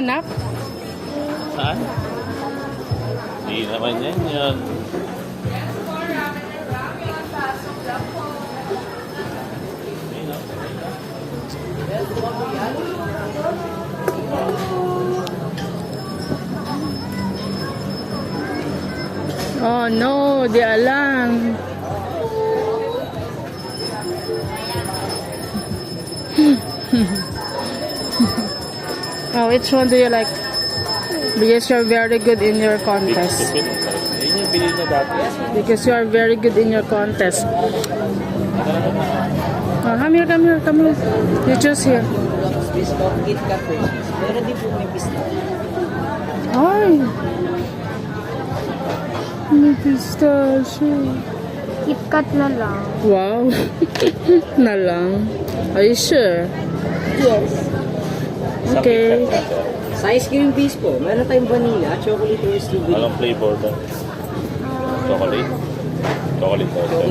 hanap? Saan? Hindi naman yan yan. Oh no, di alam. Oh, which one do you like? Because you're very good in your contest. Yun yung bilhin niya dati. Because you are very good in your contest. Oh, come here, come here, come here. You choose here. Biscuit, KitKat versions. Pero di po may biscuit. Ay! May pistachio. KitKat na lang. Wow. Na lang. Are you sure? Yes. Okay. Sa ice cream base po, meron tayong vanilla, chocolate or strawberry. Anong flavor doon? Chocolate? Chocolate toaster.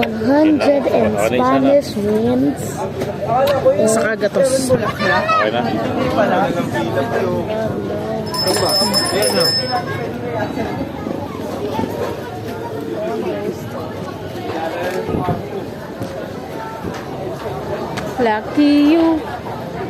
100 in Spanish means Sa kagatos. Okay na? Lucky you.